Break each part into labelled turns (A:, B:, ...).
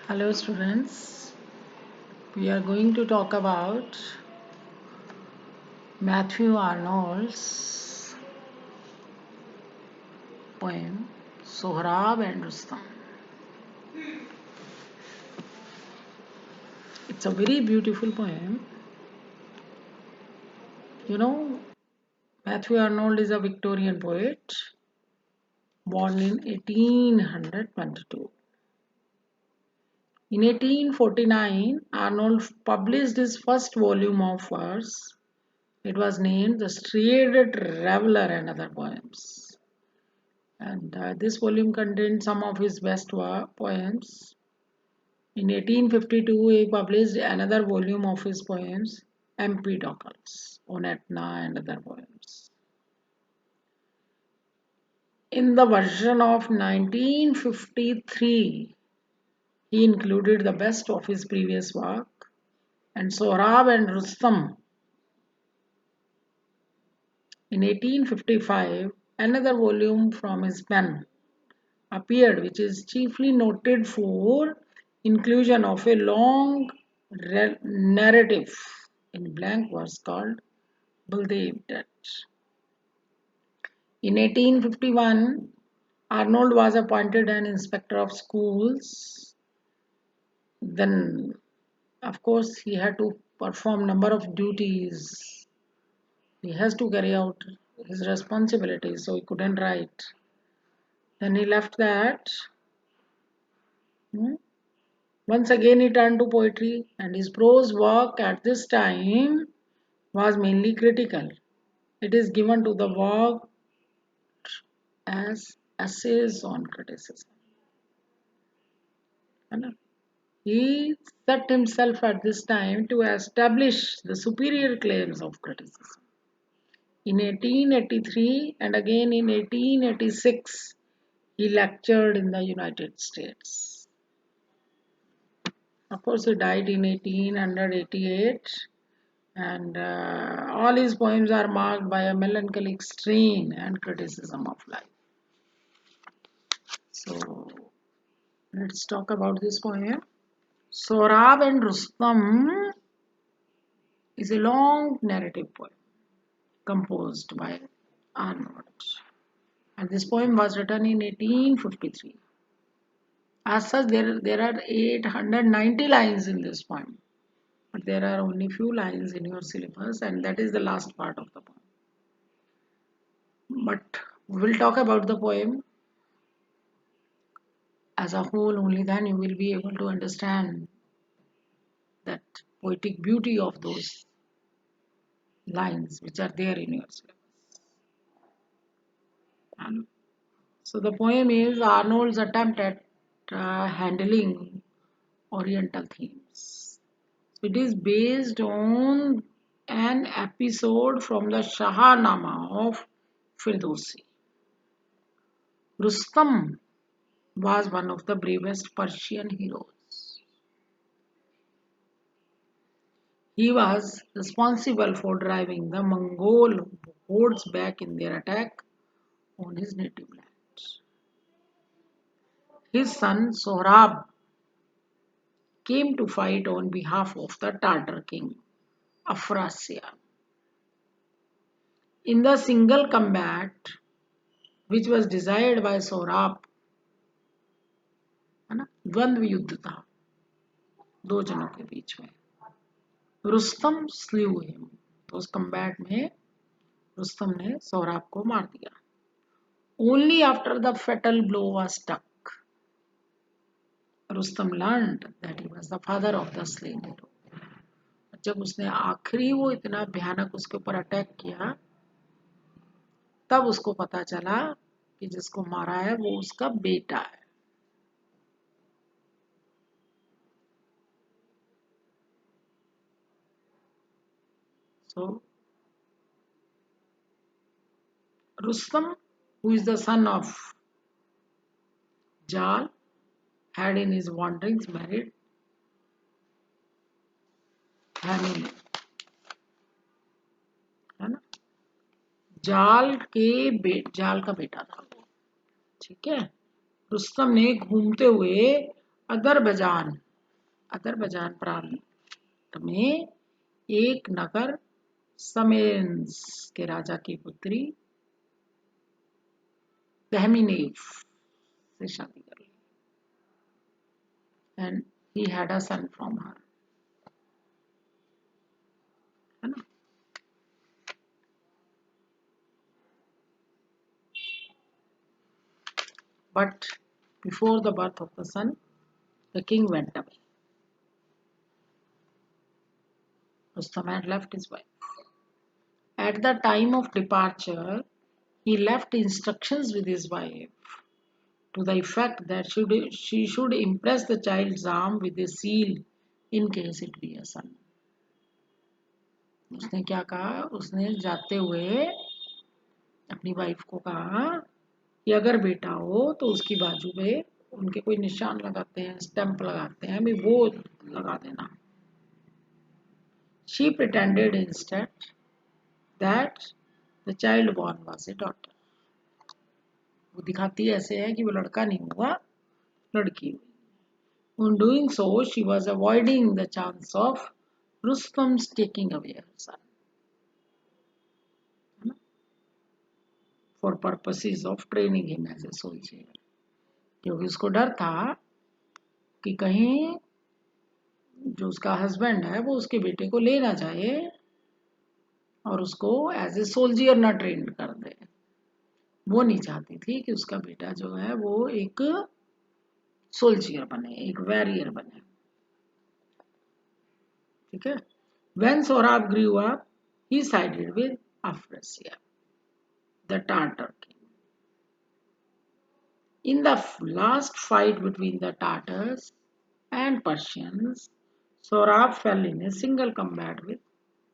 A: Hello students, we are going to talk about Matthew Arnold's poem Sohrab and Rustam. It's a very beautiful poem. You know, Matthew Arnold is a Victorian poet born in 1822. In 1849, Arnold published his first volume of verse. It was named The Strayed Traveller and Other Poems. And this volume contained some of his best poems. In 1852, he published another volume of his poems, Empedocles, on Etna and other poems. In the version of 1953, he included the best of his previous work, and Sohrab and Rustam. In 1855, another volume from his pen appeared, which is chiefly noted for inclusion of a long narrative in blank verse called Baldev Dutt. In 1851, Arnold was appointed an inspector of schools. Then, of course, he had to perform number of duties. He has to carry out his responsibilities, so he couldn't write. Then he left that. Once again he turned to poetry, and his prose work at this time was mainly critical. It is given to the work as essays on criticism. He set himself at this time to establish the superior claims of criticism. In 1883 and again in 1886, he lectured in the United States. Of course, he died in 1888, and all his poems are marked by a melancholic strain and criticism of life. So, let's talk about this poem. Sohrab and Rustam is a long narrative poem composed by Arnold. And this poem was written in 1853. As such, there are 890 lines in this poem. But there are only few lines in your syllabus, and that is the last part of the poem. But we will talk about the poem as a whole, only then you will be able to understand that poetic beauty of those lines which are there in your syllabus. And so the poem is Arnold's attempt at handling Oriental themes. It is based on an episode from the Shahnameh of Firdausi. Rustam was one of the bravest Persian heroes. He was responsible for driving the Mongol hordes back in their attack on his native land. His son Sohrab came to fight on behalf of the Tartar king Afrasiab. In the single combat which was desired by Sohrab, है ना, द्वंद्व युद्ध था दो जनों के बीच में. Rustam slew him. तो उस combat में रुस्तम ने सोहराब को मार दिया. Only after the fatal blow was struck, Rustam learned that he was the father of the slain hero. जब उसने आखिरी वो इतना भयानक उसके ऊपर अटैक किया, तब उसको पता चला कि जिसको मारा है वो उसका बेटा है. So, Rustam, who is the son of Jal, had in his wanderings married Hamil. है ना, जाल का बेटा था वो. ठीक है. रुस्तम ने घूमते हुए अदरबैजान अदरबैजान प्रांत में एक नगर समेरेन्स के राजा की पुत्री तहमीनेफ से शादी कर ली, and he had a son from her, है ना। But before the birth of the son the king went away. Rustam had left his wife. At the time of departure, he left instructions with his wife to the effect that she should impress the child's arm with a seal in case it be a son. उसने क्या कहा, उसने जाते हुए अपनी wife को कहा कि अगर बेटा हो तो उसकी बाजू पे उनके कोई निशान लगाते हैं, स्टैंप लगाते हैं, भी वो लगा देना. She pretended instead that the child born was a daughter. वो दिखाती ऐसे है कि वो लड़का नहीं हुआ, लड़की हुई. On doing so, she was avoiding the chance of Rustam's taking away her son for purposes of training him as a soldier. क्योंकि उसको डर था कि कहीं जो उसका हस्बैंड है वो उसके बेटे को ले ना जाए और उसको एज ए सोल्जियर ना ट्रेन कर दे. वो नहीं चाहती थी कि उसका बेटा जो है वो एक सोल्जियर बने, एक वॉरियर बने. ठीक है. When Sohrab grew up, he sided with Afrasiab, the Tartar king. In the last fight between the Tartars and Persians, Sohrab fell in a single combat with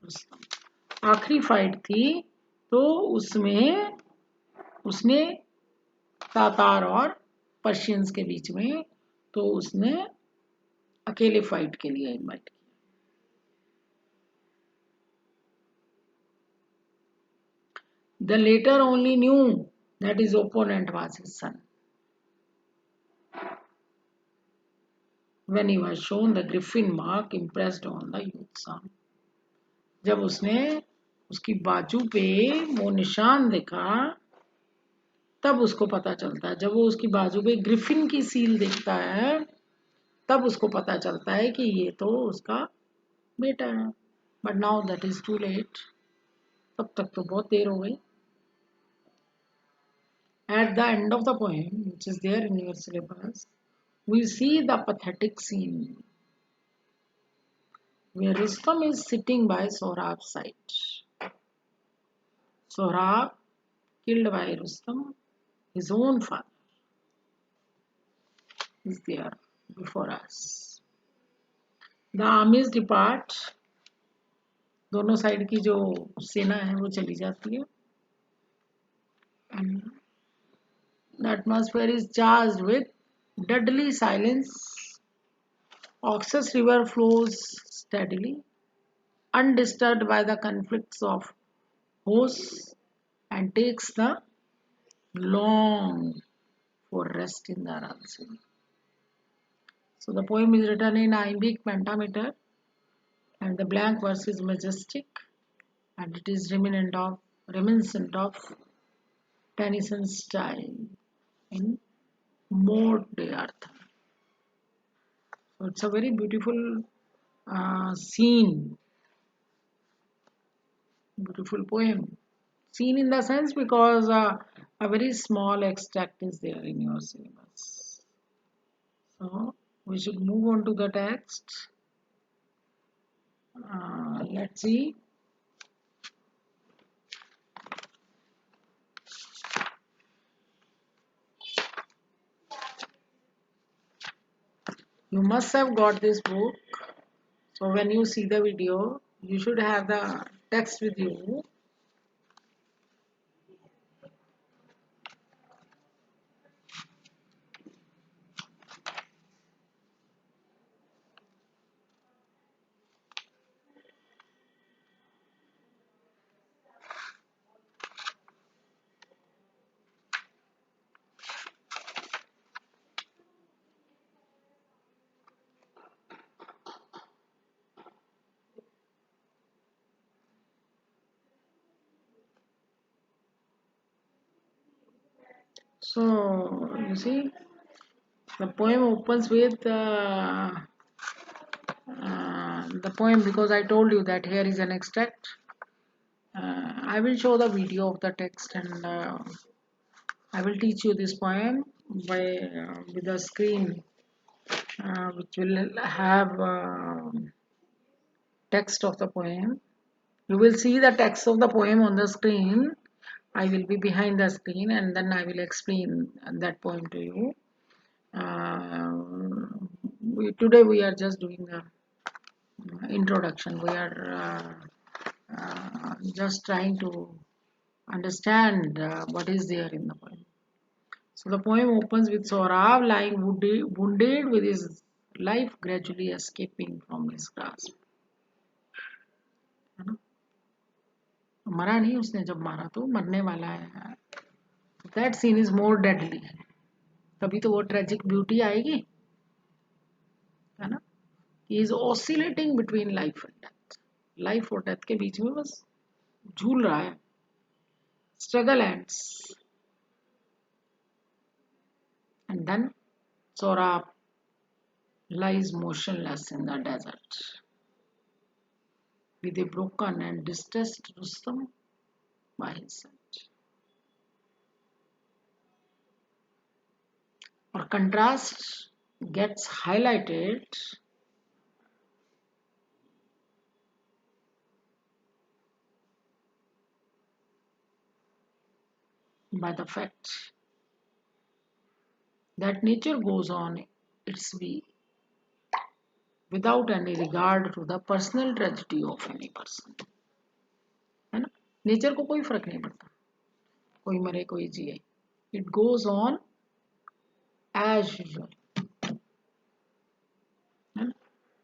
A: Rustam. आखिरी फाइट थी तो उसमें उसने तातार और Persians के बीच में, तो उसने अकेले फाइट के लिए इनवाइट किया. The later only knew that his opponent was his son when he was shown the griffin mark impressed on the youth's arm. जब उसने उसकी बाजू पे वो निशान देखा तब उसको पता चलता है, जब वो उसकी बाजू पे ग्रिफिन की सील देखता है तब उसको पता चलता है कि ये तो उसका बेटा है. But now that is too late. तब तक तो बहुत देर हो गई. At the end of the poem, which is there in your syllabus, we see the pathetic scene where Rustam is sitting by Sohrab's side. Sohrab, killed by Rustam, his own father, is there before us. The armies depart. दोनों side की जो सेना है वो चली जाती है. The atmosphere is charged with deadly silence. Oxus River flows steadily, undisturbed by the conflicts of hosts, and takes the long for rest in the Aral Sea. So the poem is written in iambic pentameter, and the blank verse is majestic, and it is reminiscent of Tennyson's style in Maud d'Arthur. So it's a very beautiful scene, beautiful poem. Scene in the sense because a very small extract is there in your syllabus. So we should move on to the text. Let's see. You must have got this book. So when you see the video, you should have the text with you. So you see, the poem opens with the poem, because I told you that here is an extract. I will show the video of the text, and I will teach you this poem by with a screen which will have text of the poem. You will see the text of the poem on the screen. I will be behind the screen, and then I will explain that poem to you. Today we are just doing a introduction. We are just trying to understand what is there in the poem. So the poem opens with Saurav lying wounded with his life gradually escaping from his grasp. है ना? मरा नहीं उसने, जब मारा तो मरने वाला है. That scene is more deadly. तभी तो वो tragic beauty आएगी, है ना? He is oscillating between life and death. Life और death के बीच में बस झूल रहा है. Struggle ends, and then Saurabh lies motionless in the desert with a broken and distressed Rustam by his side. Our contrast gets highlighted by the fact that nature goes on its way without any regard to the personal tragedy of any person. है ना? Nature को कोई फर्क नहीं पड़ता, कोई मरे कोई जिए. It goes on as usual. है ना?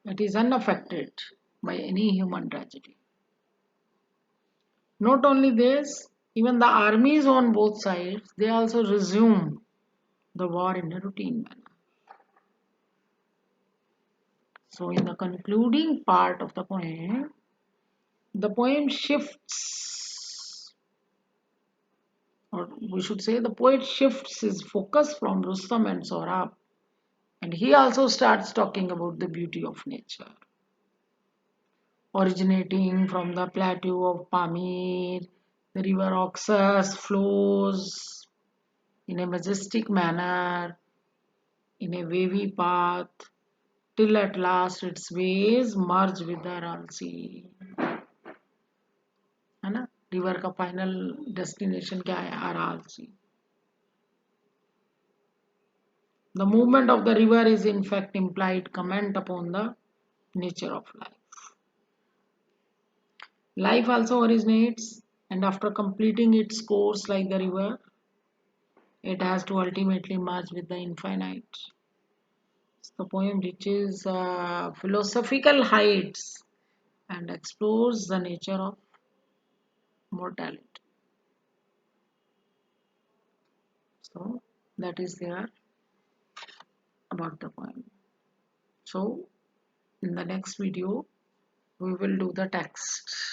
A: It is unaffected by any human tragedy. Not only this, even the armies on both sides, they also resume the war in a routine manner. So in the concluding part of the poem shifts, or we should say the poet shifts his focus from Rustam and Saurabh, and he also starts talking about the beauty of nature. Originating from the plateau of Pamir, the river Oxus flows in a majestic manner, in a wavy path, till at last its waves merge with the Aral Sea. है ना? River का final destination क्या है? Aral Sea. The movement of the river is in fact implied comment upon the nature of life. Life also originates, and after completing its course like the river, it has to ultimately merge with the infinite. The poem reaches philosophical heights and explores the nature of mortality. So that is there about the poem. So in the next video we will do the text.